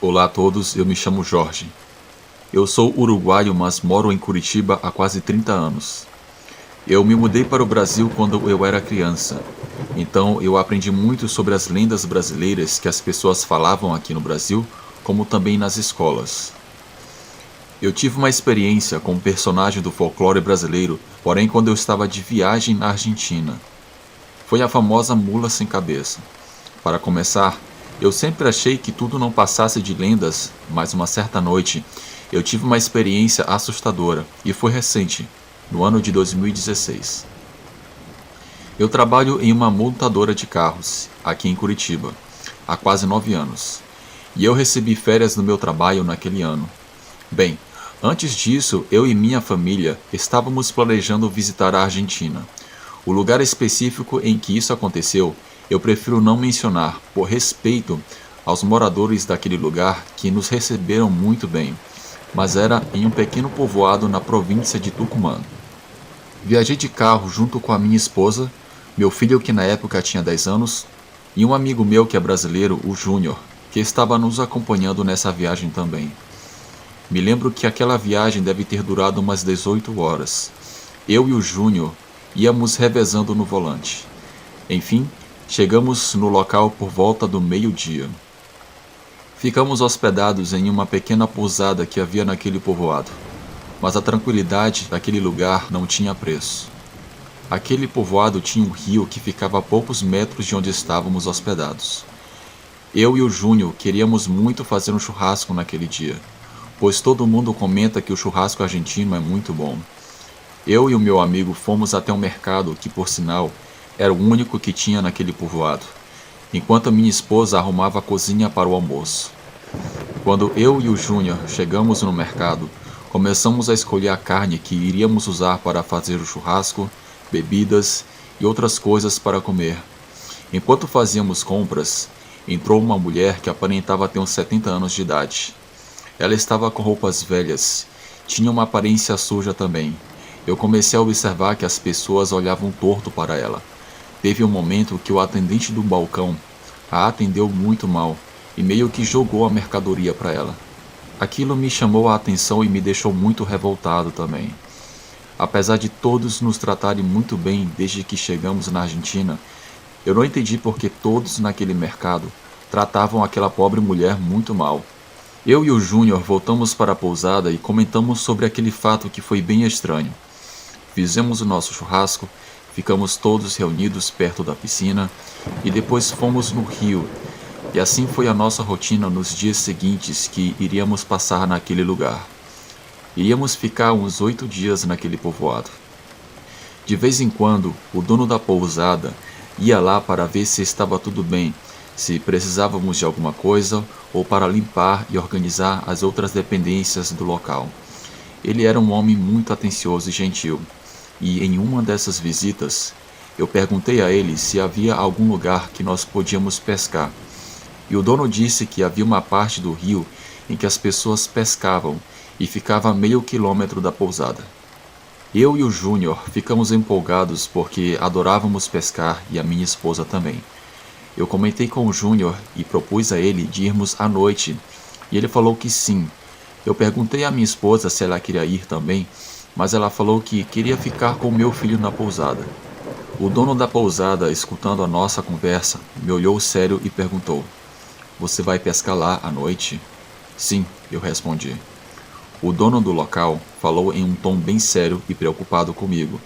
Olá a todos, eu me chamo Jorge. Eu sou uruguaio, mas moro em Curitiba há quase 30 anos. Eu me mudei para o Brasil quando eu era criança. Então eu aprendi muito sobre as lendas brasileiras que as pessoas falavam aqui no Brasil, como também nas escolas. Eu tive uma experiência com um personagem do folclore brasileiro, porém quando eu estava de viagem na Argentina. Foi a famosa mula sem cabeça. Para começar, eu sempre achei que tudo não passasse de lendas, mas uma certa noite eu tive uma experiência assustadora e foi recente, no ano de 2016. Eu trabalho em uma montadora de carros, aqui em Curitiba, há quase 9 anos, e eu recebi férias no meu trabalho naquele ano. Bem, antes disso, eu e minha família estávamos planejando visitar a Argentina. O lugar específico em que isso aconteceu eu prefiro não mencionar, por respeito aos moradores daquele lugar que nos receberam muito bem, mas era em um pequeno povoado na província de Tucumã. Viajei de carro junto com a minha esposa, meu filho que na época tinha 10 anos, e um amigo meu que é brasileiro, o Júnior, que estava nos acompanhando nessa viagem também. Me lembro que aquela viagem deve ter durado umas 18 horas. Eu e o Júnior íamos revezando no volante. Enfim, chegamos no local por volta do meio-dia. Ficamos hospedados em uma pequena pousada que havia naquele povoado, mas a tranquilidade daquele lugar não tinha preço. Aquele povoado tinha um rio que ficava a poucos metros de onde estávamos hospedados. Eu e o Júnior queríamos muito fazer um churrasco naquele dia, pois todo mundo comenta que o churrasco argentino é muito bom. Eu e o meu amigo fomos até um mercado que, por sinal, era o único que tinha naquele povoado, enquanto minha esposa arrumava a cozinha para o almoço. Quando eu e o Júnior chegamos no mercado, começamos a escolher a carne que iríamos usar para fazer o churrasco, bebidas e outras coisas para comer. Enquanto fazíamos compras, entrou uma mulher que aparentava ter uns 70 anos de idade. Ela estava com roupas velhas, tinha uma aparência suja também. Eu comecei a observar que as pessoas olhavam torto para ela. Teve um momento que o atendente do balcão a atendeu muito mal e meio que jogou a mercadoria para ela. Aquilo me chamou a atenção e me deixou muito revoltado também. Apesar de todos nos tratarem muito bem desde que chegamos na Argentina, eu não entendi por que todos naquele mercado tratavam aquela pobre mulher muito mal. Eu e o Júnior voltamos para a pousada e comentamos sobre aquele fato que foi bem estranho. Fizemos o nosso churrasco, ficamos todos reunidos perto da piscina e depois fomos no rio. E assim foi a nossa rotina nos dias seguintes que iríamos passar naquele lugar. Iríamos ficar uns 8 dias naquele povoado. De vez em quando, o dono da pousada ia lá para ver se estava tudo bem, se precisávamos de alguma coisa ou para limpar e organizar as outras dependências do local. Ele era um homem muito atencioso e gentil, e em uma dessas visitas, eu perguntei a ele se havia algum lugar que nós podíamos pescar. E o dono disse que havia uma parte do rio em que as pessoas pescavam e ficava a meio quilômetro da pousada. Eu e o Júnior ficamos empolgados porque adorávamos pescar e a minha esposa também. Eu comentei com o Júnior e propus a ele de irmos à noite, e ele falou que sim. Eu perguntei à minha esposa se ela queria ir também, mas ela falou que queria ficar com o meu filho na pousada. O dono da pousada, escutando a nossa conversa, me olhou sério e perguntou: "Você vai pescar lá à noite?" "Sim", eu respondi. O dono do local falou em um tom bem sério e preocupado comigo,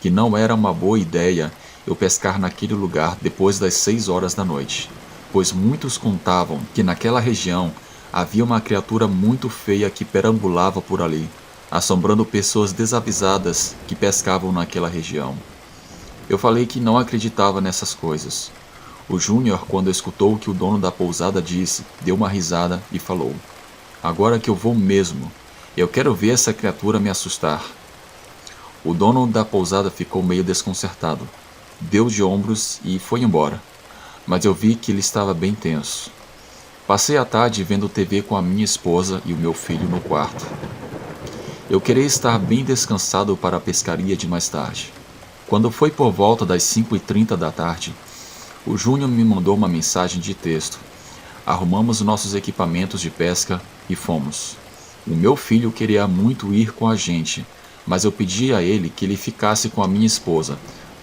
que não era uma boa ideia eu pescar naquele lugar depois das 6 horas da noite, pois muitos contavam que naquela região havia uma criatura muito feia que perambulava por ali, assombrando pessoas desavisadas que pescavam naquela região. Eu falei que não acreditava nessas coisas. O Júnior, quando escutou o que o dono da pousada disse, deu uma risada e falou: "Agora que eu vou mesmo, eu quero ver essa criatura me assustar." O dono da pousada ficou meio desconcertado, deu de ombros e foi embora, mas eu vi que ele estava bem tenso. Passei a tarde vendo TV com a minha esposa e o meu filho no quarto. Eu queria estar bem descansado para a pescaria de mais tarde. Quando foi por volta das 5h30 da tarde, o Júnior me mandou uma mensagem de texto. Arrumamos nossos equipamentos de pesca e fomos. O meu filho queria muito ir com a gente, mas eu pedi a ele que ele ficasse com a minha esposa,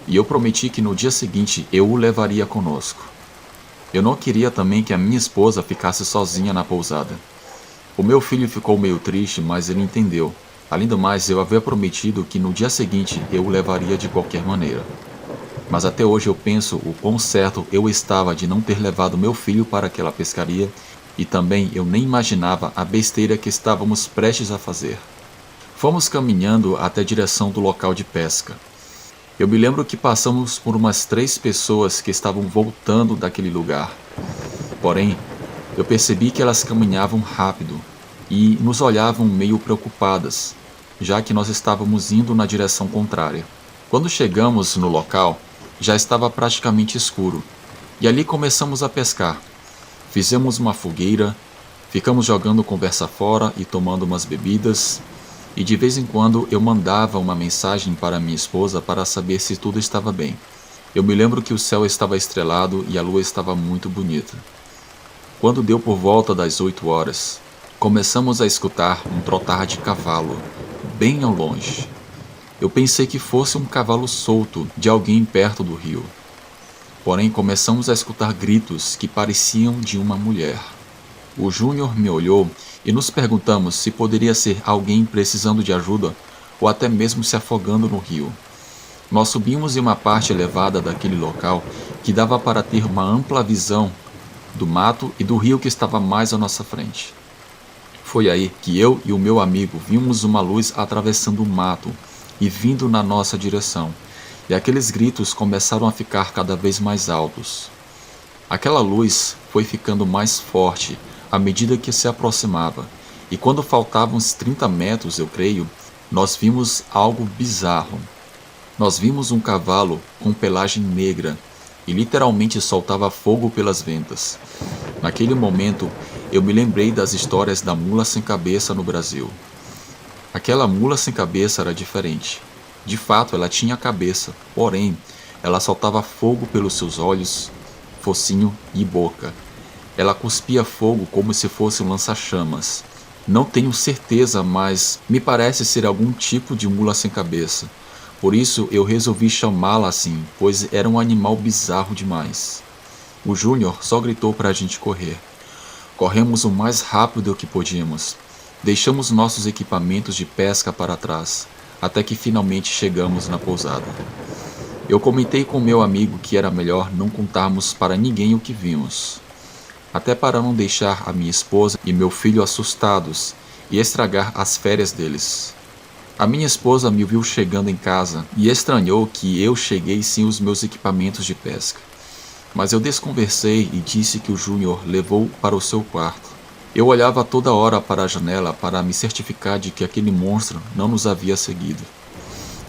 e eu prometi que no dia seguinte eu o levaria conosco. Eu não queria também que a minha esposa ficasse sozinha na pousada. O meu filho ficou meio triste, mas ele entendeu. Além do mais, eu havia prometido que no dia seguinte eu o levaria de qualquer maneira. Mas até hoje eu penso o quão certo eu estava de não ter levado meu filho para aquela pescaria, e também eu nem imaginava a besteira que estávamos prestes a fazer. Fomos caminhando até a direção do local de pesca. Eu me lembro que passamos por umas 3 pessoas que estavam voltando daquele lugar. Porém, eu percebi que elas caminhavam rápido e nos olhavam meio preocupadas, já que nós estávamos indo na direção contrária. Quando chegamos no local, já estava praticamente escuro, e ali começamos a pescar. Fizemos uma fogueira, ficamos jogando conversa fora e tomando umas bebidas, e de vez em quando eu mandava uma mensagem para minha esposa para saber se tudo estava bem. Eu me lembro que o céu estava estrelado e a lua estava muito bonita. Quando deu por volta das 8 horas, começamos a escutar um trotar de cavalo, bem ao longe. Eu pensei que fosse um cavalo solto de alguém perto do rio. Porém, começamos a escutar gritos que pareciam de uma mulher. O Júnior me olhou e nos perguntamos se poderia ser alguém precisando de ajuda ou até mesmo se afogando no rio. Nós subimos em uma parte elevada daquele local que dava para ter uma ampla visão do mato e do rio que estava mais à nossa frente. Foi aí que eu e o meu amigo vimos uma luz atravessando o mato e vindo na nossa direção, e aqueles gritos começaram a ficar cada vez mais altos. Aquela luz foi ficando mais forte à medida que se aproximava, e quando faltavam uns 30 metros, eu creio, nós vimos algo bizarro. Nós vimos um cavalo com pelagem negra e literalmente soltava fogo pelas ventas. Naquele momento, eu me lembrei das histórias da mula sem cabeça no Brasil. Aquela mula sem cabeça era diferente. De fato, ela tinha cabeça, porém, ela soltava fogo pelos seus olhos, focinho e boca. Ela cuspia fogo como se fosse um lança-chamas. Não tenho certeza, mas me parece ser algum tipo de mula sem cabeça. Por isso eu resolvi chamá-la assim, pois era um animal bizarro demais. O Júnior só gritou para a gente correr. Corremos o mais rápido que podíamos. Deixamos nossos equipamentos de pesca para trás, até que finalmente chegamos na pousada. Eu comentei com meu amigo que era melhor não contarmos para ninguém o que vimos, até para não deixar a minha esposa e meu filho assustados e estragar as férias deles. A minha esposa me viu chegando em casa e estranhou que eu cheguei sem os meus equipamentos de pesca. Mas eu desconversei e disse que o Júnior levou para o seu quarto. Eu olhava toda hora para a janela para me certificar de que aquele monstro não nos havia seguido.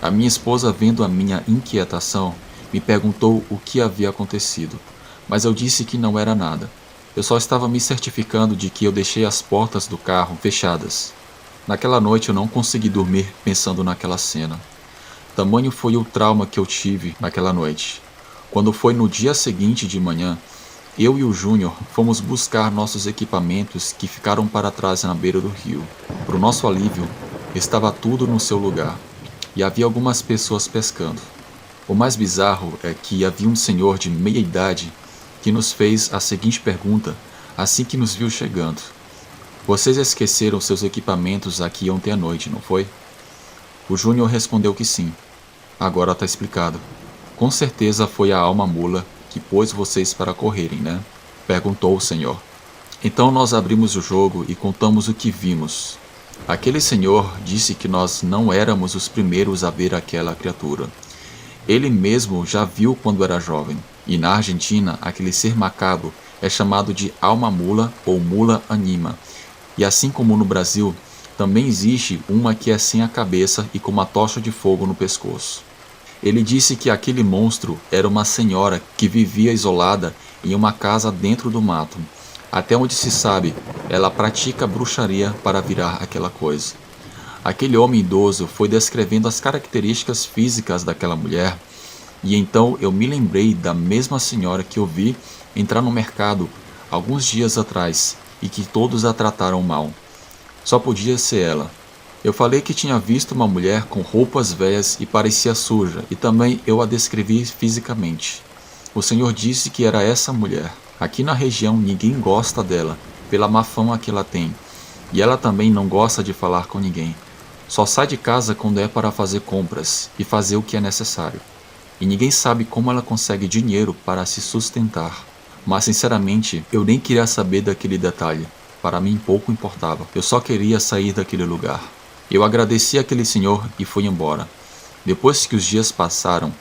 A minha esposa, vendo a minha inquietação, me perguntou o que havia acontecido, mas eu disse que não era nada. Eu só estava me certificando de que eu deixei as portas do carro fechadas. Naquela noite eu não consegui dormir pensando naquela cena. Tamanho foi o trauma que eu tive naquela noite. Quando foi no dia seguinte de manhã, eu e o Júnior fomos buscar nossos equipamentos que ficaram para trás na beira do rio. Para o nosso alívio, estava tudo no seu lugar, e havia algumas pessoas pescando. O mais bizarro é que havia um senhor de meia idade que nos fez a seguinte pergunta assim que nos viu chegando: "Vocês esqueceram seus equipamentos aqui ontem à noite, não foi?" O Júnior respondeu que sim. "Agora está explicado. Com certeza foi a alma mula que pôs vocês para correrem, né?" perguntou o senhor. Então nós abrimos o jogo e contamos o que vimos. Aquele senhor disse que nós não éramos os primeiros a ver aquela criatura. Ele mesmo já viu quando era jovem, e na Argentina aquele ser macabro é chamado de alma mula ou mula anima, e assim como no Brasil, também existe uma que é sem a cabeça e com uma tocha de fogo no pescoço. Ele disse que aquele monstro era uma senhora que vivia isolada em uma casa dentro do mato. Até onde se sabe, ela pratica bruxaria para virar aquela coisa. Aquele homem idoso foi descrevendo as características físicas daquela mulher, e então eu me lembrei da mesma senhora que eu vi entrar no mercado alguns dias atrás, e que todos a trataram mal. Só podia ser ela. Eu falei que tinha visto uma mulher com roupas velhas e parecia suja, e também eu a descrevi fisicamente. O Senhor disse que era essa mulher. Aqui na região ninguém gosta dela, pela má fama que ela tem. E ela também não gosta de falar com ninguém. Só sai de casa quando é para fazer compras e fazer o que é necessário. E ninguém sabe como ela consegue dinheiro para se sustentar. Mas sinceramente, eu nem queria saber daquele detalhe. Para mim pouco importava. Eu só queria sair daquele lugar. Eu agradeci àquele senhor e fui embora. Depois que os dias passaram,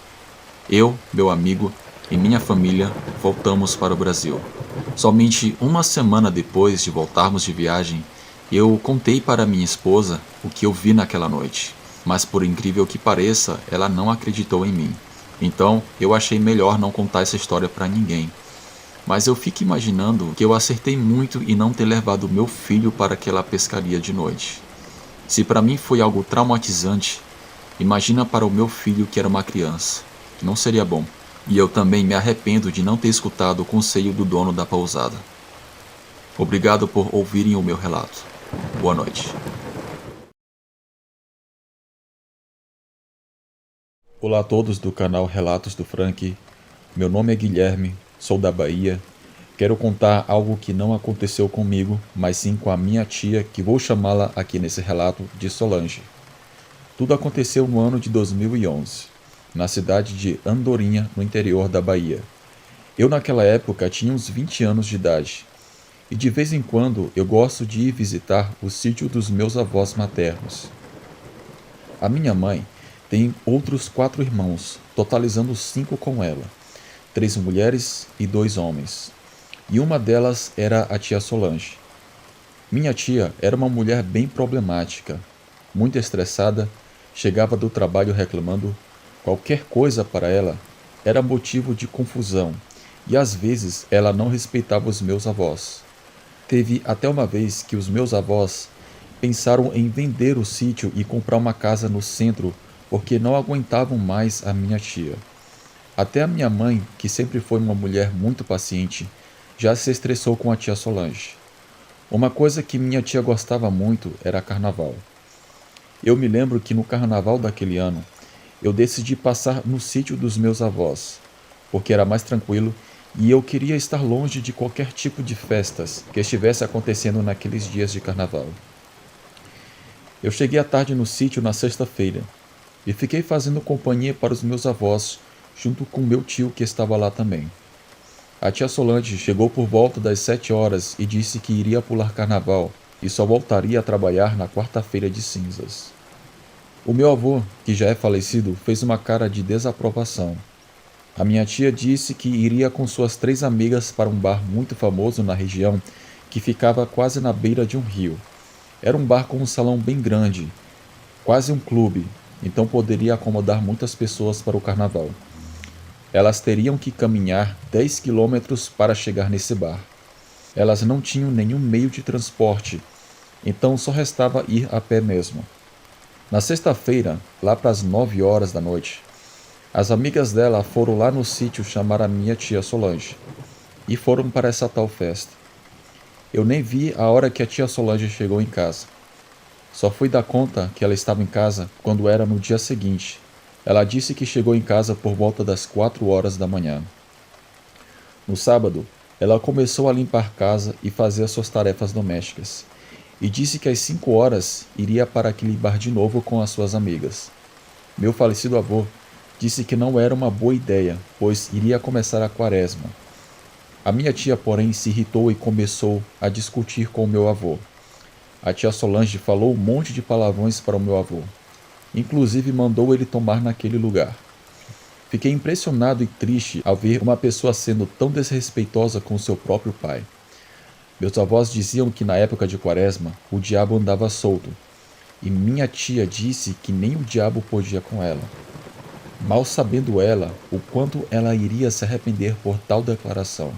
eu, meu amigo e minha família voltamos para o Brasil. Somente uma semana depois de voltarmos de viagem, eu contei para minha esposa o que eu vi naquela noite. Mas por incrível que pareça, ela não acreditou em mim. Então, eu achei melhor não contar essa história para ninguém. Mas eu fico imaginando que eu acertei muito em não ter levado meu filho para aquela pescaria de noite. Se para mim foi algo traumatizante, imagina para o meu filho que era uma criança. Não seria bom. E eu também me arrependo de não ter escutado o conselho do dono da pousada. Obrigado por ouvirem o meu relato. Boa noite. Olá a todos do canal Relatos do Frank. Meu nome é Guilherme, sou da Bahia. Quero contar algo que não aconteceu comigo, mas sim com a minha tia, que vou chamá-la aqui nesse relato de Solange. Tudo aconteceu no ano de 2011, na cidade de Andorinha, no interior da Bahia. Eu naquela época tinha uns 20 anos de idade, e de vez em quando eu gosto de ir visitar o sítio dos meus avós maternos. A minha mãe tem outros 4 irmãos, totalizando 5 com ela, 3 mulheres e 2 homens. E uma delas era a tia Solange. Minha tia era uma mulher bem problemática, muito estressada, chegava do trabalho reclamando. Qualquer coisa para ela era motivo de confusão, e às vezes ela não respeitava os meus avós. Teve até uma vez que os meus avós pensaram em vender o sítio e comprar uma casa no centro porque não aguentavam mais a minha tia. Até a minha mãe, que sempre foi uma mulher muito paciente, já se estressou com a tia Solange. Uma coisa que minha tia gostava muito era carnaval. Eu me lembro que no carnaval daquele ano, eu decidi passar no sítio dos meus avós, porque era mais tranquilo e eu queria estar longe de qualquer tipo de festas que estivesse acontecendo naqueles dias de carnaval. Eu cheguei à tarde no sítio na sexta-feira e fiquei fazendo companhia para os meus avós, junto com meu tio que estava lá também. A tia Solange chegou por volta das 7 horas e disse que iria pular carnaval e só voltaria a trabalhar na quarta-feira de cinzas. O meu avô, que já é falecido, fez uma cara de desaprovação. A minha tia disse que iria com suas 3 amigas para um bar muito famoso na região, que ficava quase na beira de um rio. Era um bar com um salão bem grande, quase um clube, então poderia acomodar muitas pessoas para o carnaval. Elas teriam que caminhar 10 quilômetros para chegar nesse bar. Elas não tinham nenhum meio de transporte, então só restava ir a pé mesmo. Na sexta-feira, lá para as 9 horas da noite, as amigas dela foram lá no sítio chamar a minha tia Solange e foram para essa tal festa. Eu nem vi a hora que a tia Solange chegou em casa. Só fui dar conta que ela estava em casa quando era no dia seguinte. Ela disse que chegou em casa por volta das 4 horas da manhã. No sábado, ela começou a limpar casa e fazer as suas tarefas domésticas, e disse que às 5 horas iria para aquele bar de novo com as suas amigas. Meu falecido avô disse que não era uma boa ideia, pois iria começar a quaresma. A minha tia, porém, se irritou e começou a discutir com o meu avô. A tia Solange falou um monte de palavrões para o meu avô. Inclusive mandou ele tomar naquele lugar. Fiquei impressionado e triste ao ver uma pessoa sendo tão desrespeitosa com seu próprio pai. Meus avós diziam que na época de quaresma o diabo andava solto, e minha tia disse que nem o diabo podia com ela. Mal sabendo ela o quanto ela iria se arrepender por tal declaração.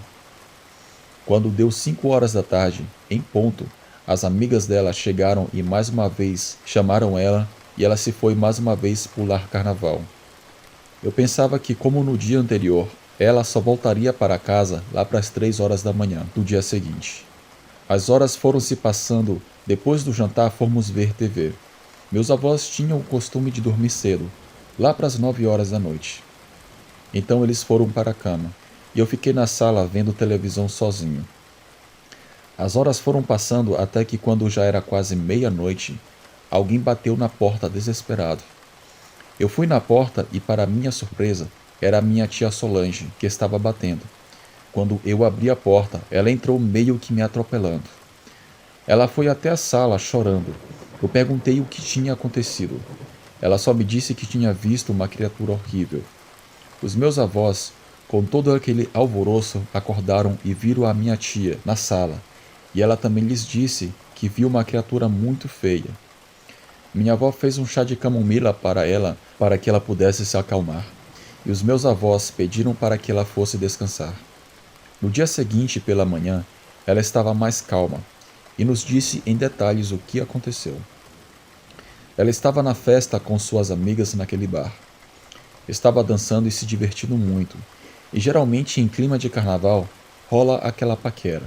Quando deu 5 horas da tarde, em ponto, as amigas dela chegaram e mais uma vez chamaram ela e ela se foi mais uma vez pular carnaval. Eu pensava que, como no dia anterior, Ela só voltaria para casa lá para as 3 horas da manhã do dia seguinte. As horas foram se passando. Depois do jantar fomos ver TV. Meus avós tinham o costume de dormir cedo, lá para as 9 horas da noite. Então eles foram para a cama, e eu fiquei na sala vendo televisão sozinho. As horas foram passando até que, quando já era quase meia-noite, alguém bateu na porta desesperado. Eu fui na porta e, para minha surpresa, era a minha tia Solange que estava batendo. Quando eu abri a porta, ela entrou meio que me atropelando. Ela foi até a sala chorando. Eu perguntei o que tinha acontecido. Ela só me disse que tinha visto uma criatura horrível. Os meus avós, com todo aquele alvoroço, acordaram e viram a minha tia na sala, e ela também lhes disse que viu uma criatura muito feia. Minha avó fez um chá de camomila para ela, para que ela pudesse se acalmar, e os meus avós pediram para que ela fosse descansar. No dia seguinte, pela manhã, ela estava mais calma e nos disse em detalhes o que aconteceu. Ela estava na festa com suas amigas naquele bar. Estava dançando e se divertindo muito, e geralmente em clima de carnaval rola aquela paquera.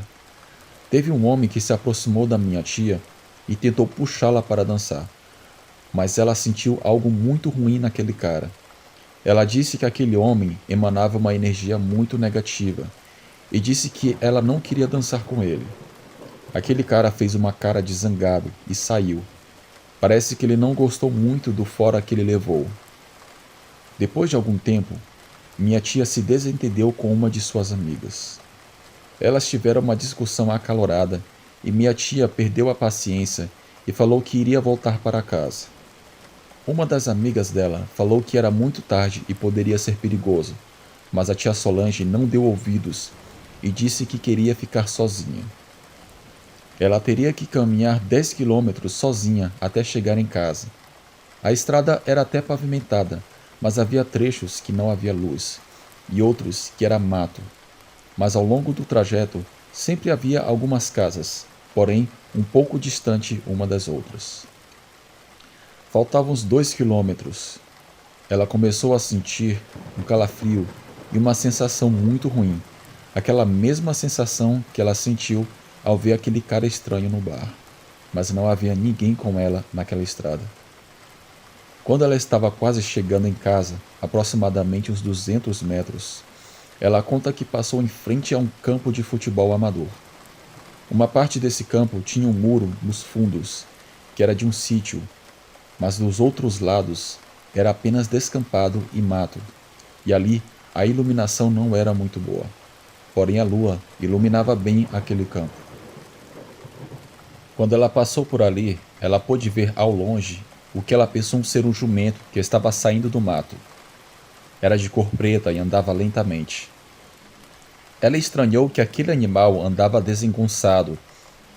Teve um homem que se aproximou da minha tia e tentou puxá-la para dançar, mas ela sentiu algo muito ruim naquele cara. Ela disse que aquele homem emanava uma energia muito negativa e disse que ela não queria dançar com ele. Aquele cara fez uma cara de zangado e saiu. Parece que ele não gostou muito do fora que ele levou. Depois de algum tempo, minha tia se desentendeu com uma de suas amigas. Elas tiveram uma discussão acalorada e minha tia perdeu a paciência e falou que iria voltar para casa. Uma das amigas dela falou que era muito tarde e poderia ser perigoso, mas a tia Solange não deu ouvidos e disse que queria ficar sozinha. Ela teria que caminhar 10 quilômetros sozinha até chegar em casa. A estrada era até pavimentada, mas havia trechos que não havia luz, e outros que era mato. Mas ao longo do trajeto sempre havia algumas casas, porém um pouco distante uma das outras. Faltavam uns 2 quilômetros. Ela começou a sentir um calafrio e uma sensação muito ruim, aquela mesma sensação que ela sentiu ao ver aquele cara estranho no bar, mas não havia ninguém com ela naquela estrada. Quando ela estava quase chegando em casa, aproximadamente uns 200 metros, ela conta que passou em frente a um campo de futebol amador. Uma parte desse campo tinha um muro nos fundos, que era de um sítio, mas dos outros lados era apenas descampado e mato, e ali a iluminação não era muito boa. Porém a lua iluminava bem aquele campo. Quando ela passou por ali, ela pôde ver ao longe o que ela pensou ser um jumento que estava saindo do mato. Era de cor preta e andava lentamente. Ela estranhou que aquele animal andava desengonçado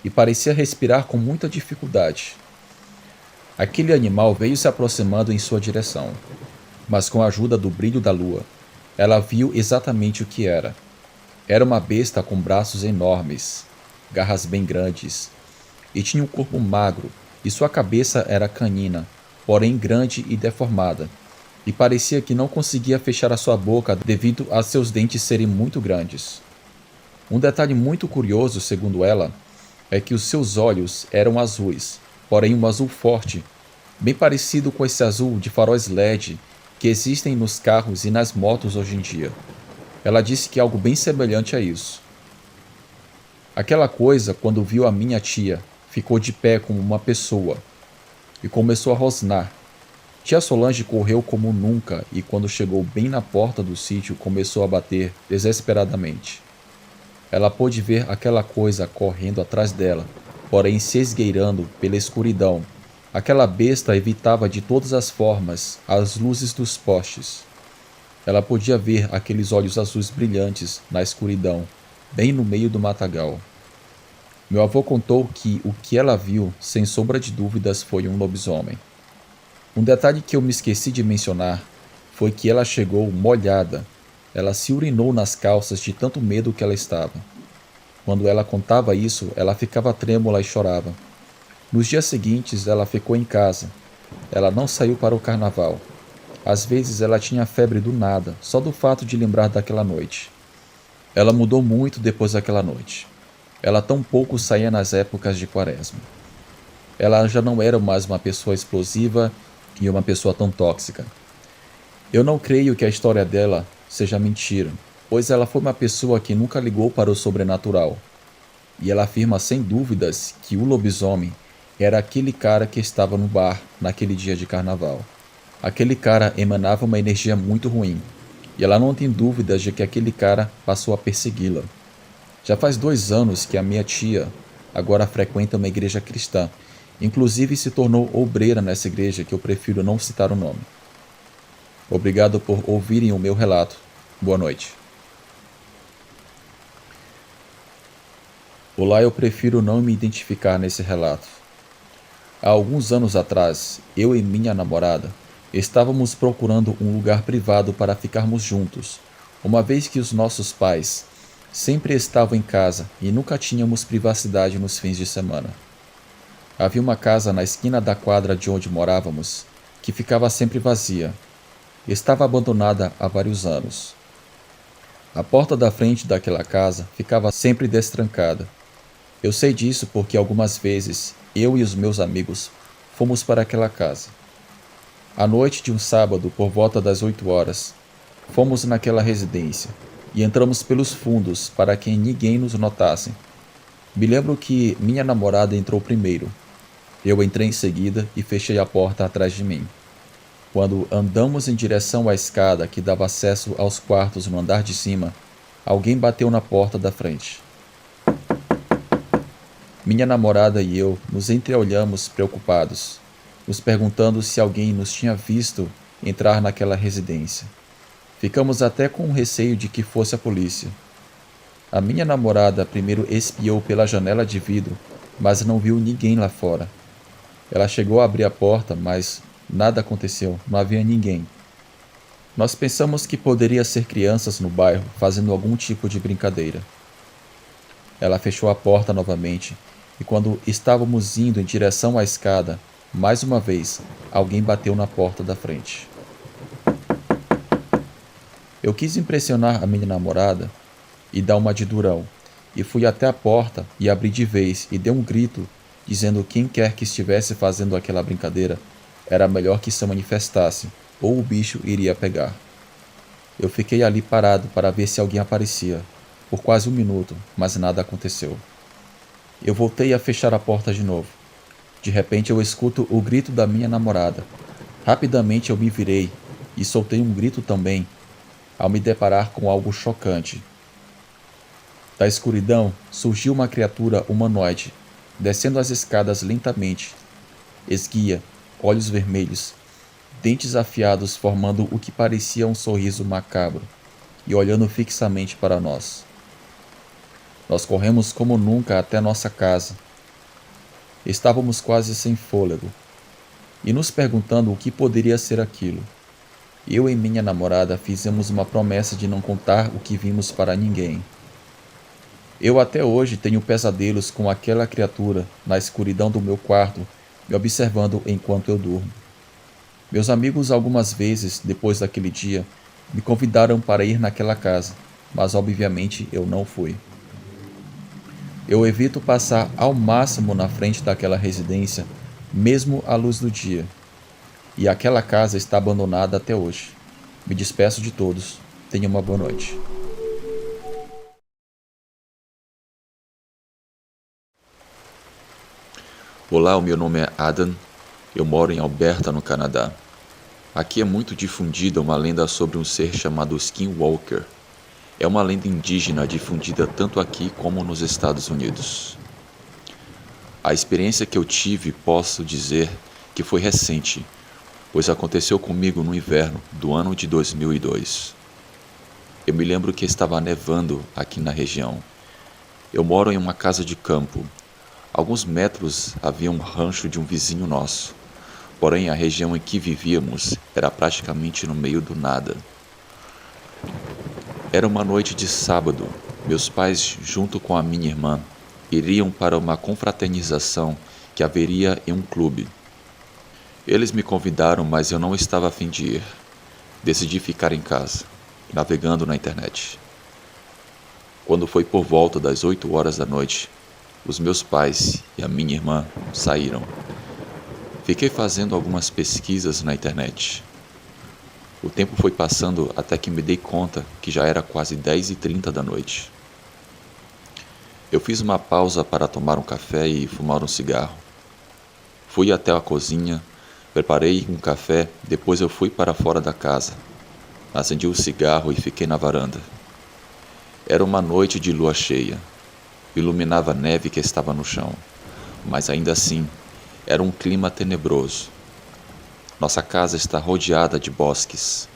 e parecia respirar com muita dificuldade. Aquele animal veio se aproximando em sua direção, mas com a ajuda do brilho da lua, ela viu exatamente o que era. Era uma besta com braços enormes, garras bem grandes, e tinha um corpo magro, e sua cabeça era canina, porém grande e deformada, e parecia que não conseguia fechar a sua boca devido a seus dentes serem muito grandes. Um detalhe muito curioso, segundo ela, é que os seus olhos eram azuis, porém um azul forte, bem parecido com esse azul de faróis LED que existem nos carros e nas motos hoje em dia. Ela disse que algo bem semelhante a isso. Aquela coisa, quando viu a minha tia, ficou de pé como uma pessoa e começou a rosnar. Tia Solange correu como nunca e, quando chegou bem na porta do sítio, começou a bater desesperadamente. Ela pôde ver aquela coisa correndo atrás dela, porém se esgueirando pela escuridão. Aquela besta evitava de todas as formas as luzes dos postes. Ela podia ver aqueles olhos azuis brilhantes na escuridão, bem no meio do matagal. Meu avô contou que o que ela viu, sem sombra de dúvidas, foi um lobisomem. Um detalhe que eu me esqueci de mencionar foi que ela chegou molhada. Ela se urinou nas calças de tanto medo que ela estava. Quando ela contava isso, ela ficava trêmula e chorava. Nos dias seguintes, ela ficou em casa. Ela não saiu para o carnaval. Às vezes ela tinha febre do nada, só do fato de lembrar daquela noite. Ela mudou muito depois daquela noite. Ela tão pouco saía nas épocas de quaresma. Ela já não era mais uma pessoa explosiva e uma pessoa tão tóxica. Eu não creio que a história dela seja mentira, pois ela foi uma pessoa que nunca ligou para o sobrenatural. E ela afirma sem dúvidas que o lobisomem era aquele cara que estava no bar naquele dia de carnaval. Aquele cara emanava uma energia muito ruim, e ela não tem dúvidas de que aquele cara passou a persegui-la. Já faz 2 anos que a minha tia agora frequenta uma igreja cristã, inclusive se tornou obreira nessa igreja que eu prefiro não citar o nome. Obrigado por ouvirem o meu relato. Boa noite. Olá, eu prefiro não me identificar nesse relato. Há alguns anos atrás, eu e minha namorada estávamos procurando um lugar privado para ficarmos juntos, uma vez que os nossos pais sempre estavam em casa e nunca tínhamos privacidade nos fins de semana. Havia uma casa na esquina da quadra de onde morávamos que ficava sempre vazia. Estava abandonada há vários anos. A porta da frente daquela casa ficava sempre destrancada. Eu sei disso porque algumas vezes eu e os meus amigos fomos para aquela casa. À noite de um sábado, por volta das 8 horas, fomos naquela residência e entramos pelos fundos para que ninguém nos notasse. Me lembro que minha namorada entrou primeiro. Eu entrei em seguida e fechei a porta atrás de mim. Quando andamos em direção à escada que dava acesso aos quartos no andar de cima, alguém bateu na porta da frente. Minha namorada e eu nos entreolhamos preocupados, nos perguntando se alguém nos tinha visto entrar naquela residência. Ficamos até com receio de que fosse a polícia. A minha namorada primeiro espiou pela janela de vidro, mas não viu ninguém lá fora. Ela chegou a abrir a porta, mas nada aconteceu, não havia ninguém. Nós pensamos que poderia ser crianças no bairro fazendo algum tipo de brincadeira. Ela fechou a porta novamente e quando estávamos indo em direção à escada, mais uma vez, alguém bateu na porta da frente. Eu quis impressionar a minha namorada e dar uma de durão, e fui até a porta e abri de vez e dei um grito, dizendo quem quer que estivesse fazendo aquela brincadeira era melhor que se manifestasse, ou o bicho iria pegar. Eu fiquei ali parado para ver se alguém aparecia, por quase 1 minuto, mas nada aconteceu. Eu voltei a fechar a porta de novo. De repente eu escuto o grito da minha namorada. Rapidamente eu me virei e soltei um grito também, ao me deparar com algo chocante. Da escuridão surgiu uma criatura humanoide, descendo as escadas lentamente, esguia, olhos vermelhos, dentes afiados formando o que parecia um sorriso macabro, e olhando fixamente para nós. Nós corremos como nunca até nossa casa. Estávamos quase sem fôlego, e nos perguntando o que poderia ser aquilo. Eu e minha namorada fizemos uma promessa de não contar o que vimos para ninguém. Eu até hoje tenho pesadelos com aquela criatura na escuridão do meu quarto, me observando enquanto eu durmo. Meus amigos algumas vezes, depois daquele dia, me convidaram para ir naquela casa, mas obviamente eu não fui. Eu evito passar ao máximo na frente daquela residência, mesmo à luz do dia. E aquela casa está abandonada até hoje. Me despeço de todos. Tenha uma boa noite. Olá, o meu nome é Adam. Eu moro em Alberta, no Canadá. Aqui é muito difundida uma lenda sobre um ser chamado Skinwalker. É uma lenda indígena difundida tanto aqui como nos Estados Unidos. A experiência que eu tive, posso dizer que foi recente, pois aconteceu comigo no inverno do ano de 2002. Eu me lembro que estava nevando aqui na região. Eu moro em uma casa de campo. Alguns metros havia um rancho de um vizinho nosso, porém a região em que vivíamos era praticamente no meio do nada. Era uma noite de sábado. Meus pais, junto com a minha irmã, iriam para uma confraternização que haveria em um clube. Eles me convidaram, mas eu não estava a fim de ir. Decidi ficar em casa, navegando na internet. Quando foi por volta das 8 horas da noite, os meus pais e a minha irmã saíram. Fiquei fazendo algumas pesquisas na internet. O tempo foi passando até que me dei conta que já era quase 10h30 da noite. Eu fiz uma pausa para tomar um café e fumar um cigarro. Fui até a cozinha, preparei um café, depois eu fui para fora da casa. Acendi o cigarro e fiquei na varanda. Era uma noite de lua cheia. Iluminava a neve que estava no chão, mas ainda assim, era um clima tenebroso. Nossa casa está rodeada de bosques,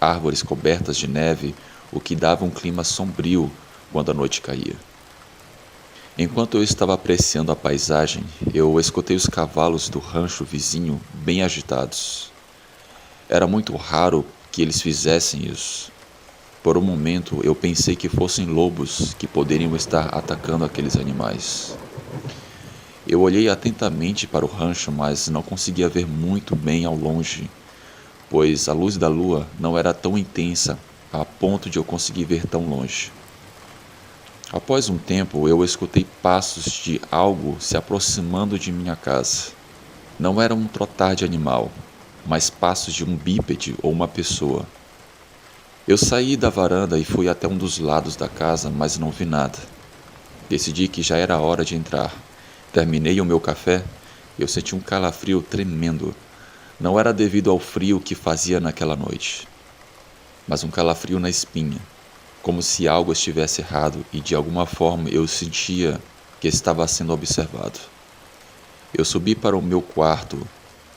árvores cobertas de neve, o que dava um clima sombrio quando a noite caía. Enquanto eu estava apreciando a paisagem, eu escutei os cavalos do rancho vizinho bem agitados. Era muito raro que eles fizessem isso. Por um momento, eu pensei que fossem lobos que poderiam estar atacando aqueles animais. Eu olhei atentamente para o rancho, mas não conseguia ver muito bem ao longe, pois a luz da lua não era tão intensa a ponto de eu conseguir ver tão longe. Após um tempo, eu escutei passos de algo se aproximando de minha casa. Não era um trotar de animal, mas passos de um bípede ou uma pessoa. Eu saí da varanda e fui até um dos lados da casa, mas não vi nada. Decidi que já era hora de entrar. Terminei o meu café e eu senti um calafrio tremendo. Não era devido ao frio que fazia naquela noite, mas um calafrio na espinha, como se algo estivesse errado e de alguma forma eu sentia que estava sendo observado. Eu subi para o meu quarto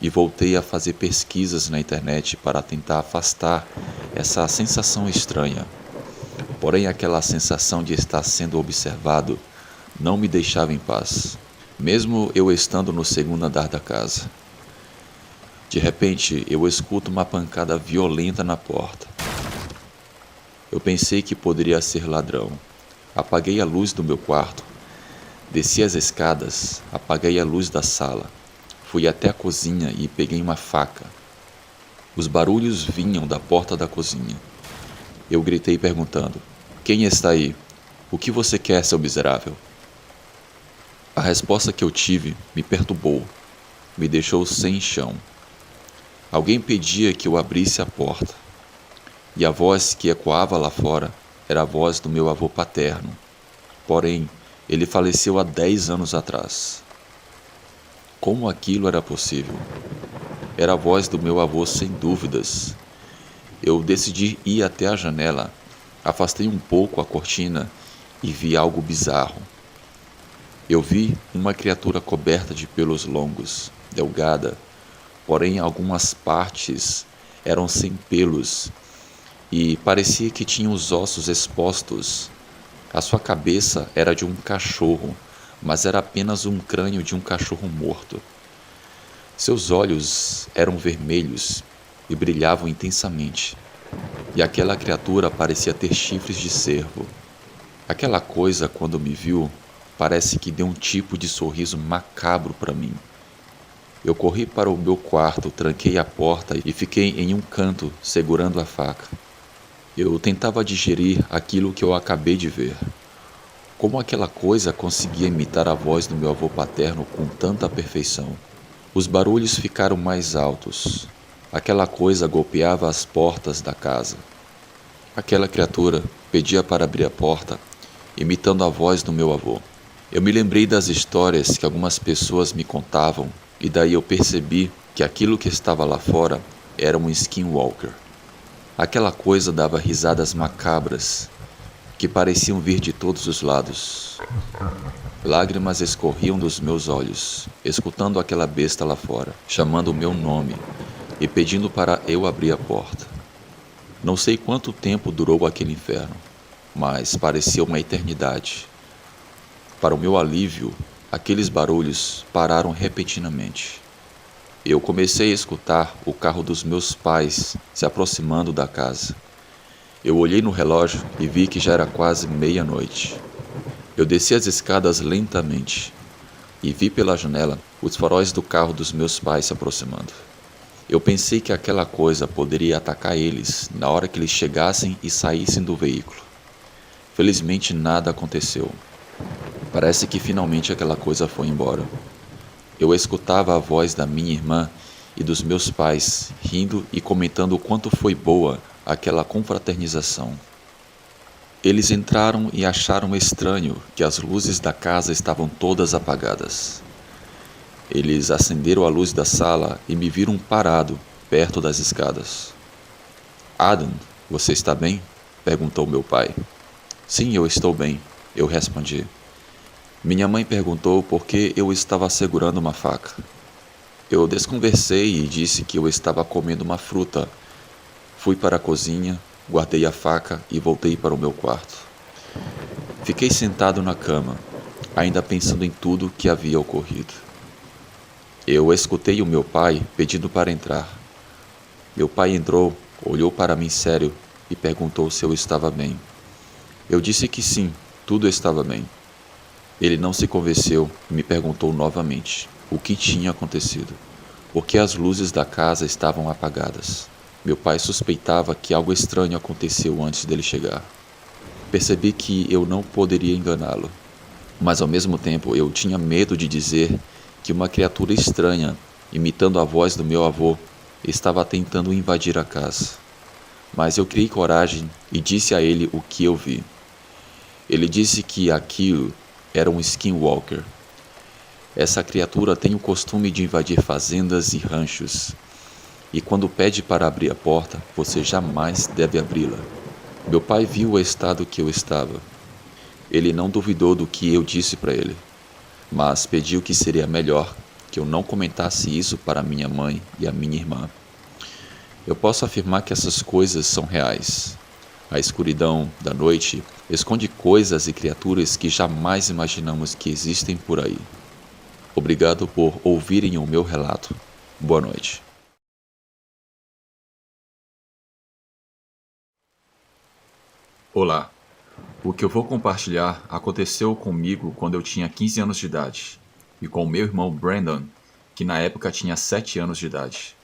e voltei a fazer pesquisas na internet para tentar afastar essa sensação estranha. Porém, aquela sensação de estar sendo observado não me deixava em paz, mesmo eu estando no segundo andar da casa. De repente, eu escuto uma pancada violenta na porta. Eu pensei que poderia ser ladrão. Apaguei a luz do meu quarto, desci as escadas, apaguei a luz da sala, fui até a cozinha e peguei uma faca. Os barulhos vinham da porta da cozinha. Eu gritei perguntando: "Quem está aí? O que você quer, seu miserável?" A resposta que eu tive me perturbou, me deixou sem chão. Alguém pedia que eu abrisse a porta, e a voz que ecoava lá fora era a voz do meu avô paterno. Porém, ele faleceu há 10 anos atrás. Como aquilo era possível? Era a voz do meu avô, sem dúvidas. Eu decidi ir até a janela, afastei um pouco a cortina e vi algo bizarro. Eu vi uma criatura coberta de pelos longos, delgada, porém algumas partes eram sem pelos e parecia que tinha os ossos expostos. A sua cabeça era de um cachorro, mas era apenas um crânio de um cachorro morto. Seus olhos eram vermelhos e brilhavam intensamente, e aquela criatura parecia ter chifres de cervo. Aquela coisa, quando me viu, parece que deu um tipo de sorriso macabro para mim. Eu corri para o meu quarto, tranquei a porta e fiquei em um canto, segurando a faca. Eu tentava digerir aquilo que eu acabei de ver. Como aquela coisa conseguia imitar a voz do meu avô paterno com tanta perfeição? Os barulhos ficaram mais altos. Aquela coisa golpeava as portas da casa. Aquela criatura pedia para abrir a porta, imitando a voz do meu avô. Eu me lembrei das histórias que algumas pessoas me contavam, e daí eu percebi que aquilo que estava lá fora era um skinwalker. Aquela coisa dava risadas macabras, que pareciam vir de todos os lados. Lágrimas escorriam dos meus olhos, escutando aquela besta lá fora, chamando o meu nome e pedindo para eu abrir a porta. Não sei quanto tempo durou aquele inferno, mas parecia uma eternidade. Para o meu alívio, aqueles barulhos pararam repentinamente. Eu comecei a escutar o carro dos meus pais se aproximando da casa. Eu olhei no relógio e vi que já era quase meia-noite. Eu desci as escadas lentamente e vi pela janela os faróis do carro dos meus pais se aproximando. Eu pensei que aquela coisa poderia atacar eles na hora que eles chegassem e saíssem do veículo. Felizmente nada aconteceu. Parece que finalmente aquela coisa foi embora. Eu escutava a voz da minha irmã e dos meus pais rindo e comentando o quanto foi boa aquela confraternização. Eles entraram e acharam estranho que as luzes da casa estavam todas apagadas. Eles acenderam a luz da sala e me viram parado perto das escadas. Adam, você está bem? Perguntou meu pai. Sim, eu estou bem, eu respondi. Minha mãe perguntou por que eu estava segurando uma faca. Eu desconversei e disse que eu estava comendo uma fruta. Fui para a cozinha, guardei a faca e voltei para o meu quarto. Fiquei sentado na cama, ainda pensando em tudo que havia ocorrido. Eu escutei o meu pai pedindo para entrar. Meu pai entrou, olhou para mim sério e perguntou se eu estava bem. Eu disse que sim, tudo estava bem. Ele não se convenceu e me perguntou novamente o que tinha acontecido, porque as luzes da casa estavam apagadas. Meu pai suspeitava que algo estranho aconteceu antes dele chegar. Percebi que eu não poderia enganá-lo, mas ao mesmo tempo eu tinha medo de dizer que uma criatura estranha, imitando a voz do meu avô, estava tentando invadir a casa. Mas eu criei coragem e disse a ele o que eu vi. Ele disse que aquilo era um skinwalker. Essa criatura tem o costume de invadir fazendas e ranchos, e quando pede para abrir a porta, você jamais deve abri-la. Meu pai viu o estado que eu estava. Ele não duvidou do que eu disse para ele, mas pediu que seria melhor que eu não comentasse isso para minha mãe e a minha irmã. Eu posso afirmar que essas coisas são reais. A escuridão da noite esconde coisas e criaturas que jamais imaginamos que existem por aí. Obrigado por ouvirem o meu relato. Boa noite. Olá. O que eu vou compartilhar aconteceu comigo quando eu tinha 15 anos de idade, e com o meu irmão Brandon, que na época tinha 7 anos de idade.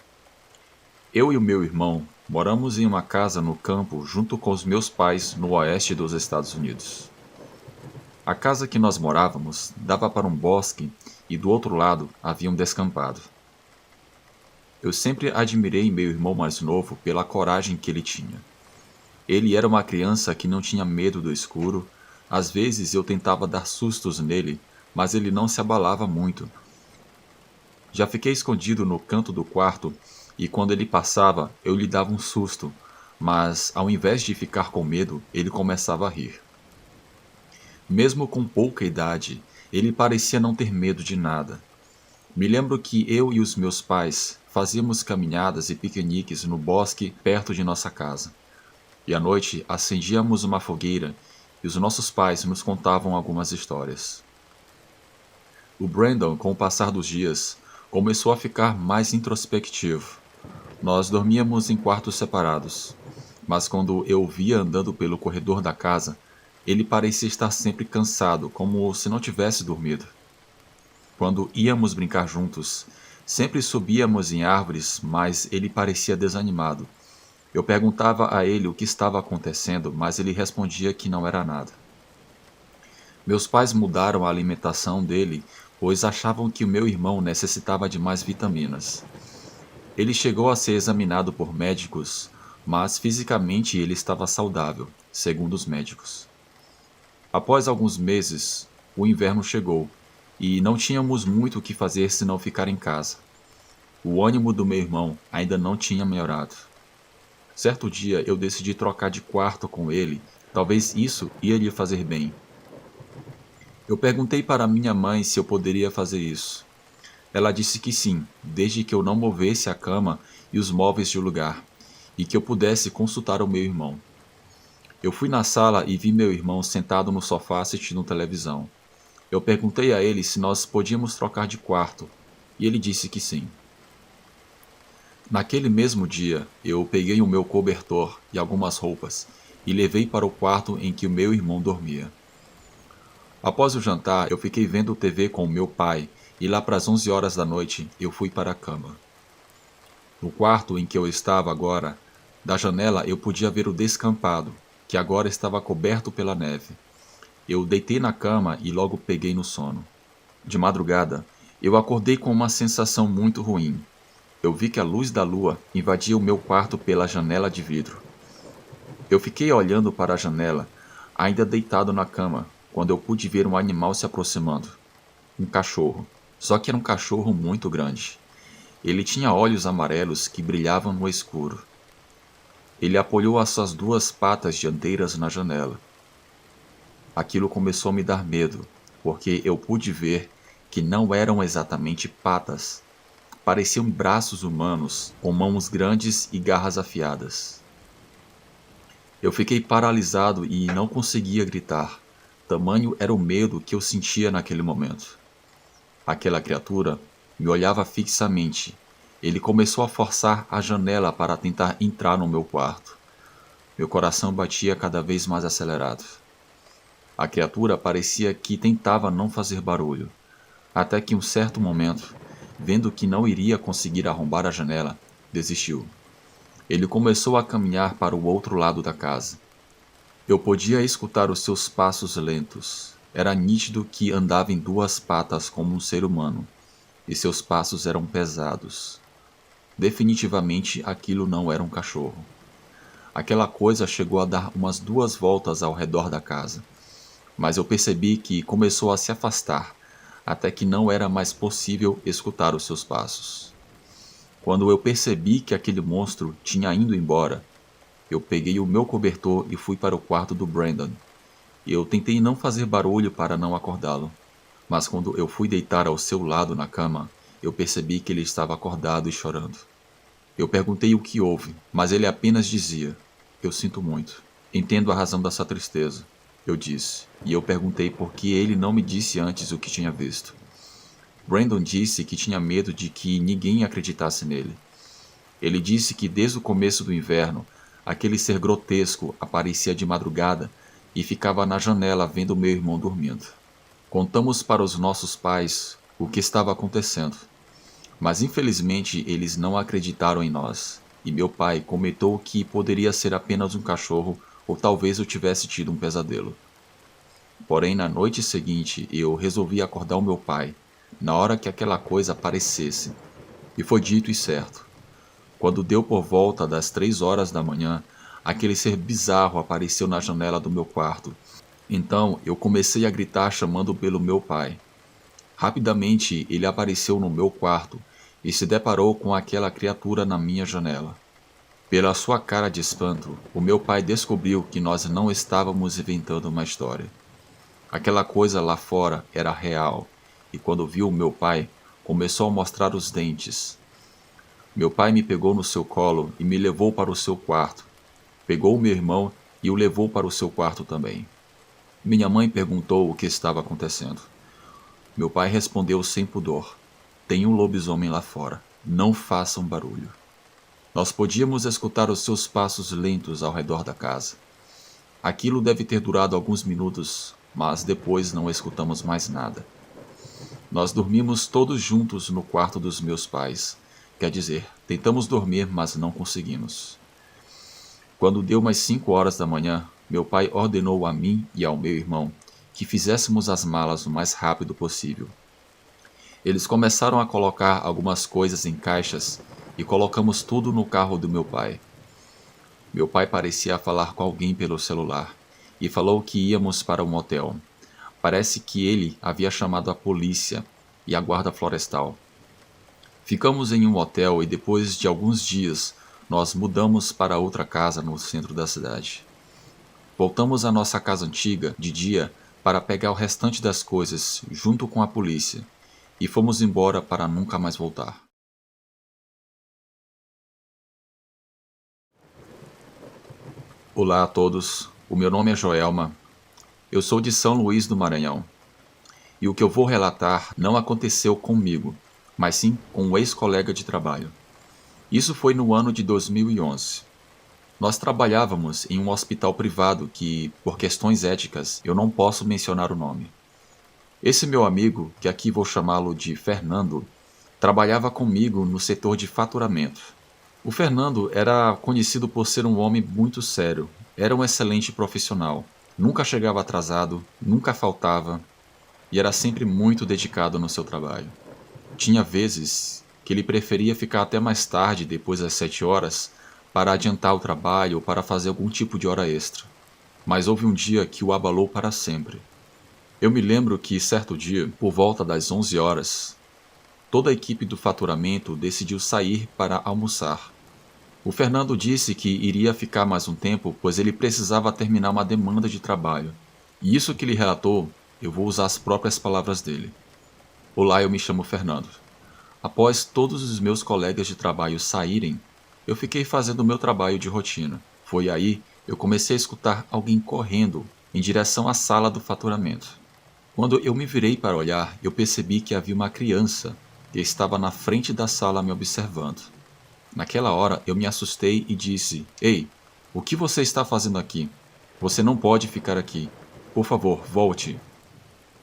Eu e o meu irmão moramos em uma casa no campo junto com os meus pais no oeste dos Estados Unidos. A casa que nós morávamos dava para um bosque e do outro lado havia um descampado. Eu sempre admirei meu irmão mais novo pela coragem que ele tinha. Ele era uma criança que não tinha medo do escuro. Às vezes eu tentava dar sustos nele, mas ele não se abalava muito. Já fiquei escondido no canto do quarto e quando ele passava eu lhe dava um susto, mas ao invés de ficar com medo, ele começava a rir. Mesmo com pouca idade, ele parecia não ter medo de nada. Me lembro que eu e os meus pais fazíamos caminhadas e piqueniques no bosque perto de nossa casa. E à noite acendíamos uma fogueira e os nossos pais nos contavam algumas histórias. O Brandon, com o passar dos dias, começou a ficar mais introspectivo. Nós dormíamos em quartos separados, mas quando eu o via andando pelo corredor da casa, ele parecia estar sempre cansado, como se não tivesse dormido. Quando íamos brincar juntos, sempre subíamos em árvores, mas ele parecia desanimado. Eu perguntava a ele o que estava acontecendo, mas ele respondia que não era nada. Meus pais mudaram a alimentação dele, pois achavam que o meu irmão necessitava de mais vitaminas. Ele chegou a ser examinado por médicos, mas fisicamente ele estava saudável, segundo os médicos. Após alguns meses, o inverno chegou, e não tínhamos muito o que fazer senão ficar em casa. O ânimo do meu irmão ainda não tinha melhorado. Certo dia eu decidi trocar de quarto com ele, talvez isso ia lhe fazer bem. Eu perguntei para minha mãe se eu poderia fazer isso. Ela disse que sim, desde que eu não movesse a cama e os móveis de lugar, e que eu pudesse consultar o meu irmão. Eu fui na sala e vi meu irmão sentado no sofá assistindo televisão. Eu perguntei a ele se nós podíamos trocar de quarto, e ele disse que sim. Naquele mesmo dia, eu peguei o meu cobertor e algumas roupas e levei para o quarto em que o meu irmão dormia. Após o jantar, eu fiquei vendo TV com o meu pai e lá para as 11 horas da noite eu fui para a cama. No quarto em que eu estava agora, da janela eu podia ver o descampado, que agora estava coberto pela neve. Eu deitei na cama e logo peguei no sono. De madrugada, eu acordei com uma sensação muito ruim. Eu vi que a luz da lua invadia o meu quarto pela janela de vidro. Eu fiquei olhando para a janela, ainda deitado na cama, quando eu pude ver um animal se aproximando. Um cachorro. Só que era um cachorro muito grande. Ele tinha olhos amarelos que brilhavam no escuro. Ele apoiou as suas duas patas dianteiras na janela. Aquilo começou a me dar medo, porque eu pude ver que não eram exatamente patas. Pareciam braços humanos, com mãos grandes e garras afiadas. Eu fiquei paralisado e não conseguia gritar. Tamanho era o medo que eu sentia naquele momento. Aquela criatura me olhava fixamente. Ele começou a forçar a janela para tentar entrar no meu quarto. Meu coração batia cada vez mais acelerado. A criatura parecia que tentava não fazer barulho, até que em um certo momento, vendo que não iria conseguir arrombar a janela, desistiu. Ele começou a caminhar para o outro lado da casa. Eu podia escutar os seus passos lentos. Era nítido que andava em duas patas como um ser humano, e seus passos eram pesados. Definitivamente aquilo não era um cachorro. Aquela coisa chegou a dar umas 2 voltas ao redor da casa, mas eu percebi que começou a se afastar, até que não era mais possível escutar os seus passos. Quando eu percebi que aquele monstro tinha ido embora, eu peguei o meu cobertor e fui para o quarto do Brandon. Eu tentei não fazer barulho para não acordá-lo, mas quando eu fui deitar ao seu lado na cama, eu percebi que ele estava acordado e chorando. Eu perguntei o que houve, mas ele apenas dizia: "Eu sinto muito. Entendo a razão dessa tristeza", eu disse, e eu perguntei por que ele não me disse antes o que tinha visto. Brandon disse que tinha medo de que ninguém acreditasse nele. Ele disse que desde o começo do inverno, aquele ser grotesco aparecia de madrugada e ficava na janela vendo meu irmão dormindo. Contamos para os nossos pais o que estava acontecendo, mas infelizmente eles não acreditaram em nós, e meu pai comentou que poderia ser apenas um cachorro ou talvez eu tivesse tido um pesadelo. Porém, na noite seguinte, eu resolvi acordar o meu pai, na hora que aquela coisa aparecesse, e foi dito e certo. Quando deu por volta das 3 horas da manhã, aquele ser bizarro apareceu na janela do meu quarto. Então eu comecei a gritar chamando pelo meu pai. Rapidamente ele apareceu no meu quarto e se deparou com aquela criatura na minha janela. Pela sua cara de espanto, o meu pai descobriu que nós não estávamos inventando uma história. Aquela coisa lá fora era real, e quando viu o meu pai, começou a mostrar os dentes. Meu pai me pegou no seu colo e me levou para o seu quarto. Pegou meu irmão e o levou para o seu quarto também. Minha mãe perguntou o que estava acontecendo. Meu pai respondeu sem pudor: "Tem um lobisomem lá fora. Não façam barulho." Nós podíamos escutar os seus passos lentos ao redor da casa. Aquilo deve ter durado alguns minutos, mas depois não escutamos mais nada. Nós dormimos todos juntos no quarto dos meus pais. Quer dizer, tentamos dormir, mas não conseguimos. Quando deu umas 5 horas da manhã, meu pai ordenou a mim e ao meu irmão que fizéssemos as malas o mais rápido possível. Eles começaram a colocar algumas coisas em caixas e colocamos tudo no carro do meu pai. Meu pai parecia falar com alguém pelo celular e falou que íamos para um hotel. Parece que ele havia chamado a polícia e a guarda florestal. Ficamos em um hotel e depois de alguns dias nós mudamos para outra casa no centro da cidade. Voltamos à nossa casa antiga de dia para pegar o restante das coisas junto com a polícia e fomos embora para nunca mais voltar. Olá a todos, o meu nome é Joelma, eu sou de São Luís do Maranhão e o que eu vou relatar não aconteceu comigo, mas sim com um ex-colega de trabalho. Isso foi no ano de 2011. Nós trabalhávamos em um hospital privado que, por questões éticas, eu não posso mencionar o nome. Esse meu amigo, que aqui vou chamá-lo de Fernando, trabalhava comigo no setor de faturamento. O Fernando era conhecido por ser um homem muito sério. Era um excelente profissional. Nunca chegava atrasado, nunca faltava e era sempre muito dedicado no seu trabalho. Tinha vezes que ele preferia ficar até mais tarde, depois das 7 horas, para adiantar o trabalho ou para fazer algum tipo de hora extra. Mas houve um dia que o abalou para sempre. Eu me lembro que, certo dia, por volta das 11 horas, toda a equipe do faturamento decidiu sair para almoçar. O Fernando disse que iria ficar mais um tempo, pois ele precisava terminar uma demanda de trabalho. E isso que ele relatou, eu vou usar as próprias palavras dele. Olá, eu me chamo Fernando. Após todos os meus colegas de trabalho saírem, eu fiquei fazendo o meu trabalho de rotina. Foi aí eu comecei a escutar alguém correndo em direção à sala do faturamento. Quando eu me virei para olhar, eu percebi que havia uma criança que estava na frente da sala me observando. Naquela hora eu me assustei e disse: Ei, o que você está fazendo aqui? Você não pode ficar aqui. Por favor, volte.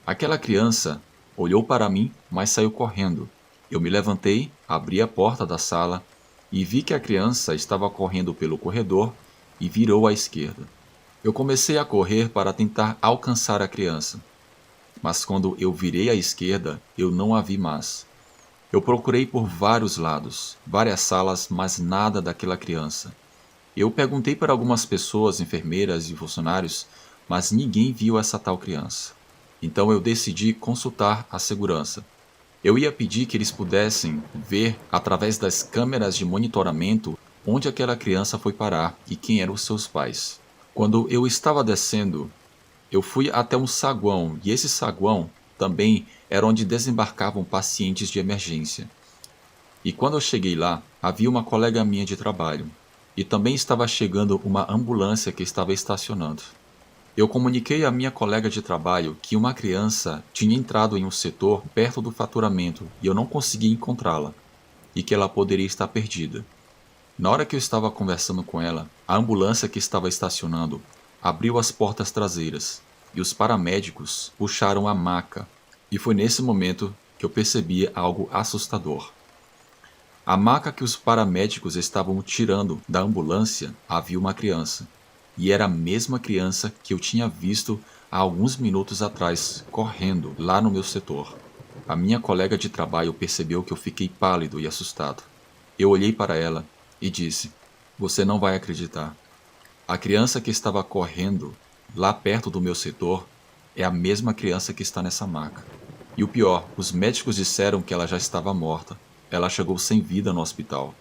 Aquela criança olhou para mim, mas saiu correndo. Eu me levantei, abri a porta da sala e vi que a criança estava correndo pelo corredor e virou à esquerda. Eu comecei a correr para tentar alcançar a criança, mas quando eu virei à esquerda, eu não a vi mais. Eu procurei por vários lados, várias salas, mas nada daquela criança. Eu perguntei para algumas pessoas, enfermeiras e funcionários, mas ninguém viu essa tal criança. Então eu decidi consultar a segurança. Eu ia pedir que eles pudessem ver, através das câmeras de monitoramento, onde aquela criança foi parar e quem eram os seus pais. Quando eu estava descendo, eu fui até um saguão e esse saguão também era onde desembarcavam pacientes de emergência. E quando eu cheguei lá, havia uma colega minha de trabalho e também estava chegando uma ambulância que estava estacionando. Eu comuniquei à minha colega de trabalho que uma criança tinha entrado em um setor perto do faturamento e eu não conseguia encontrá-la, e que ela poderia estar perdida. Na hora que eu estava conversando com ela, a ambulância que estava estacionando abriu as portas traseiras e os paramédicos puxaram a maca, e foi nesse momento que eu percebi algo assustador. A maca que os paramédicos estavam tirando da ambulância havia uma criança. E era a mesma criança que eu tinha visto há alguns minutos atrás, correndo lá no meu setor. A minha colega de trabalho percebeu que eu fiquei pálido e assustado. Eu olhei para ela e disse: Você não vai acreditar. A criança que estava correndo lá perto do meu setor é a mesma criança que está nessa maca. E o pior, os médicos disseram que ela já estava morta. Ela chegou sem vida no hospital.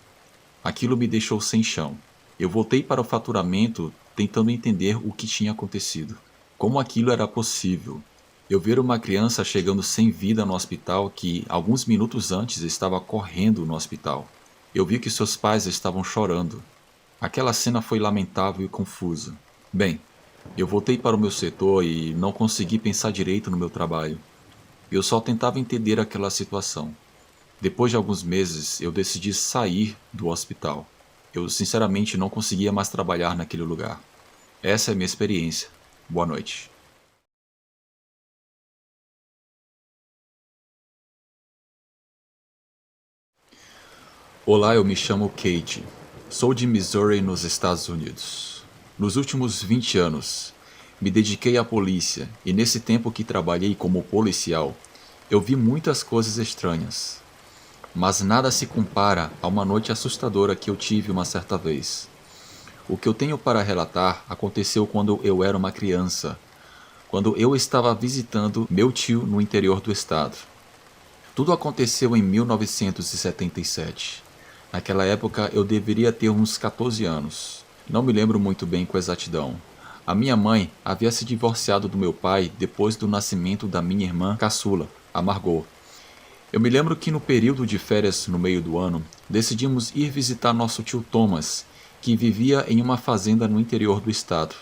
Aquilo me deixou sem chão. Eu voltei para o faturamento tentando entender o que tinha acontecido. Como aquilo era possível? Eu ver uma criança chegando sem vida no hospital que, alguns minutos antes, estava correndo no hospital. Eu vi que seus pais estavam chorando. Aquela cena foi lamentável e confusa. Bem, eu voltei para o meu setor e não consegui pensar direito no meu trabalho. Eu só tentava entender aquela situação. Depois de alguns meses, eu decidi sair do hospital. Eu sinceramente não conseguia mais trabalhar naquele lugar. Essa é a minha experiência. Boa noite. Olá, eu me chamo Kate. Sou de Missouri, nos Estados Unidos. Nos últimos 20 anos, me dediquei à polícia e nesse tempo que trabalhei como policial, eu vi muitas coisas estranhas. Mas nada se compara a uma noite assustadora que eu tive uma certa vez. O que eu tenho para relatar aconteceu quando eu era uma criança, quando eu estava visitando meu tio no interior do estado. Tudo aconteceu em 1977. Naquela época eu deveria ter uns 14 anos. Não me lembro muito bem com exatidão. A minha mãe havia se divorciado do meu pai depois do nascimento da minha irmã caçula, a Margot. Eu me lembro que no período de férias no meio do ano, decidimos ir visitar nosso tio Thomas, que vivia em uma fazenda no interior do estado.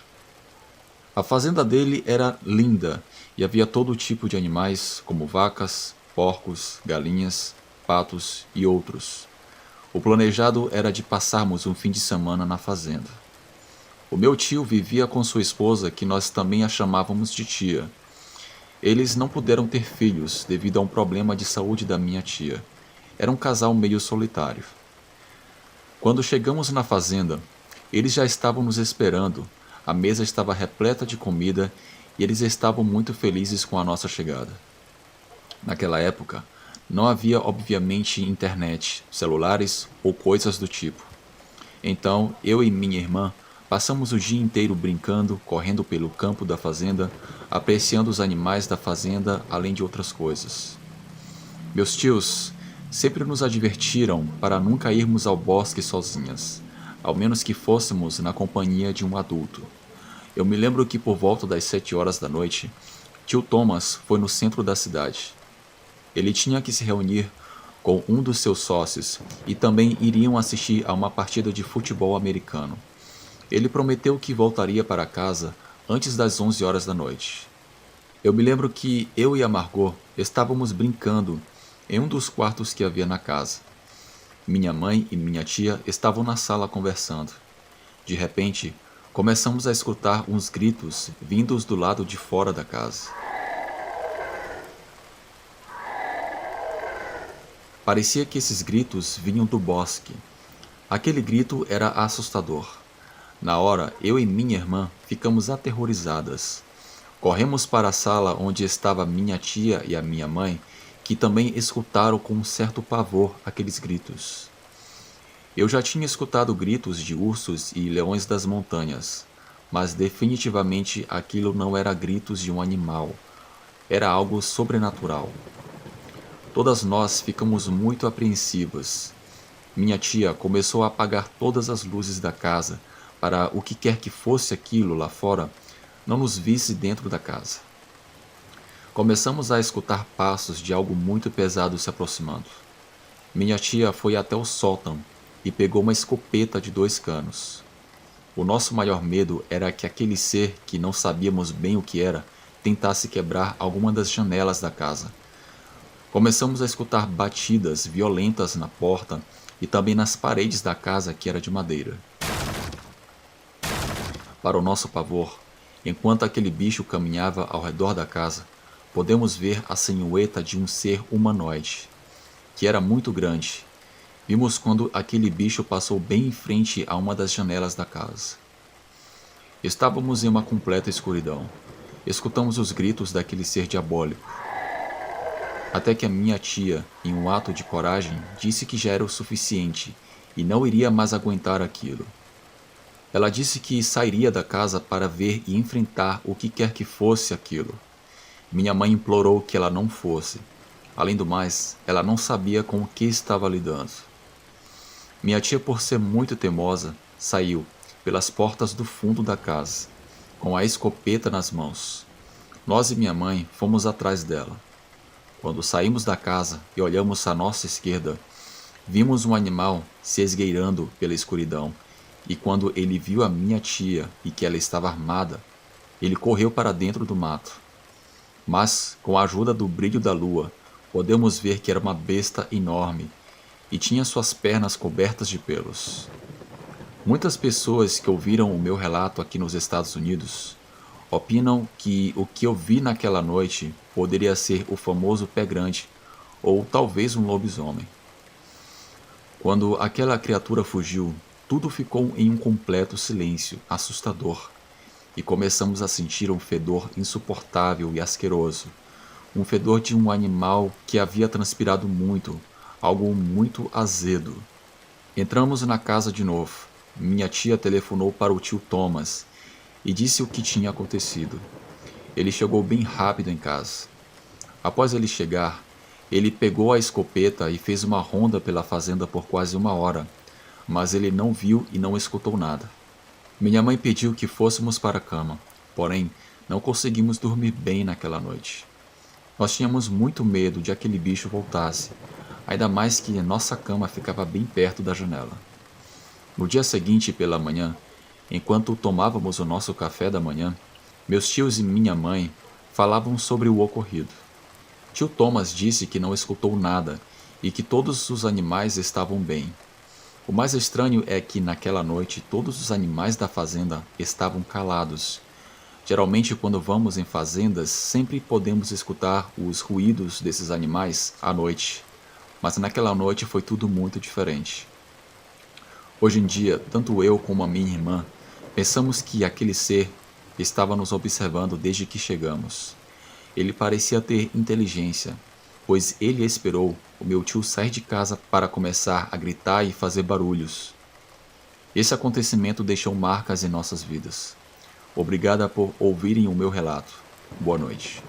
A fazenda dele era linda e havia todo tipo de animais, como vacas, porcos, galinhas, patos e outros. O planejado era de passarmos um fim de semana na fazenda. O meu tio vivia com sua esposa, que nós também a chamávamos de tia. Eles não puderam ter filhos devido a um problema de saúde da minha tia. Era um casal meio solitário. Quando chegamos na fazenda, eles já estavam nos esperando. A mesa estava repleta de comida e eles estavam muito felizes com a nossa chegada. Naquela época, não havia obviamente internet, celulares ou coisas do tipo. Então, eu e minha irmã passamos o dia inteiro brincando, correndo pelo campo da fazenda, apreciando os animais da fazenda, além de outras coisas. Meus tios sempre nos advertiram para nunca irmos ao bosque sozinhas, ao menos que fôssemos na companhia de um adulto. Eu me lembro que por volta das 7 horas da noite, tio Thomas foi no centro da cidade. Ele tinha que se reunir com um dos seus sócios e também iriam assistir a uma partida de futebol americano. Ele prometeu que voltaria para casa antes das 11 horas da noite. Eu me lembro que eu e a Margot estávamos brincando em um dos quartos que havia na casa. Minha mãe e minha tia estavam na sala conversando. De repente, começamos a escutar uns gritos vindos do lado de fora da casa. Parecia que esses gritos vinham do bosque. Aquele grito era assustador. Na hora, eu e minha irmã ficamos aterrorizadas. Corremos para a sala onde estava minha tia e a minha mãe, que também escutaram com um certo pavor aqueles gritos. Eu já tinha escutado gritos de ursos e leões das montanhas, mas definitivamente aquilo não era gritos de um animal. Era algo sobrenatural. Todas nós ficamos muito apreensivas. Minha tia começou a apagar todas as luzes da casa para o que quer que fosse aquilo lá fora não nos visse dentro da casa. Começamos a escutar passos de algo muito pesado se aproximando. Minha tia foi até o sótão e pegou uma escopeta de 2 canos. O nosso maior medo era que aquele ser, que não sabíamos bem o que era, tentasse quebrar alguma das janelas da casa. Começamos a escutar batidas violentas na porta e também nas paredes da casa, que era de madeira. Para o nosso pavor, enquanto aquele bicho caminhava ao redor da casa, podemos ver a silhueta de um ser humanoide, que era muito grande. Vimos quando aquele bicho passou bem em frente a uma das janelas da casa. Estávamos em uma completa escuridão. Escutamos os gritos daquele ser diabólico. Até que a minha tia, em um ato de coragem, disse que já era o suficiente e não iria mais aguentar aquilo. Ela disse que sairia da casa para ver e enfrentar o que quer que fosse aquilo. Minha mãe implorou que ela não fosse. Além do mais, ela não sabia com o que estava lidando. Minha tia, por ser muito teimosa, saiu pelas portas do fundo da casa, com a escopeta nas mãos. Nós e minha mãe fomos atrás dela. Quando saímos da casa e olhamos à nossa esquerda, vimos um animal se esgueirando pela escuridão, e quando ele viu a minha tia e que ela estava armada, ele correu para dentro do mato. Mas, com a ajuda do brilho da lua, podemos ver que era uma besta enorme e tinha suas pernas cobertas de pelos. Muitas pessoas que ouviram o meu relato aqui nos Estados Unidos opinam que o que eu vi naquela noite poderia ser o famoso pé grande ou talvez um lobisomem. Quando aquela criatura fugiu, tudo ficou em um completo silêncio assustador e começamos a sentir um fedor insuportável e asqueroso, um fedor de um animal que havia transpirado muito, algo muito azedo. Entramos na casa de novo. Minha tia telefonou para o tio Thomas e disse o que tinha acontecido. Ele chegou bem rápido em casa. Após ele chegar, ele pegou a escopeta e fez uma ronda pela fazenda por quase 1 hora, mas ele não viu e não escutou nada. Minha mãe pediu que fôssemos para a cama, porém, não conseguimos dormir bem naquela noite. Nós tínhamos muito medo de aquele bicho voltasse, ainda mais que nossa cama ficava bem perto da janela. No dia seguinte pela manhã, enquanto tomávamos o nosso café da manhã, meus tios e minha mãe falavam sobre o ocorrido. Tio Thomas disse que não escutou nada e que todos os animais estavam bem. O mais estranho é que naquela noite todos os animais da fazenda estavam calados. Geralmente, quando vamos em fazendas, sempre podemos escutar os ruídos desses animais à noite, mas naquela noite foi tudo muito diferente. Hoje em dia, tanto eu como a minha irmã pensamos que aquele ser estava nos observando desde que chegamos. Ele parecia ter inteligência, pois ele esperou o meu tio sair de casa para começar a gritar e fazer barulhos. Esse acontecimento deixou marcas em nossas vidas. Obrigada por ouvirem o meu relato. Boa noite.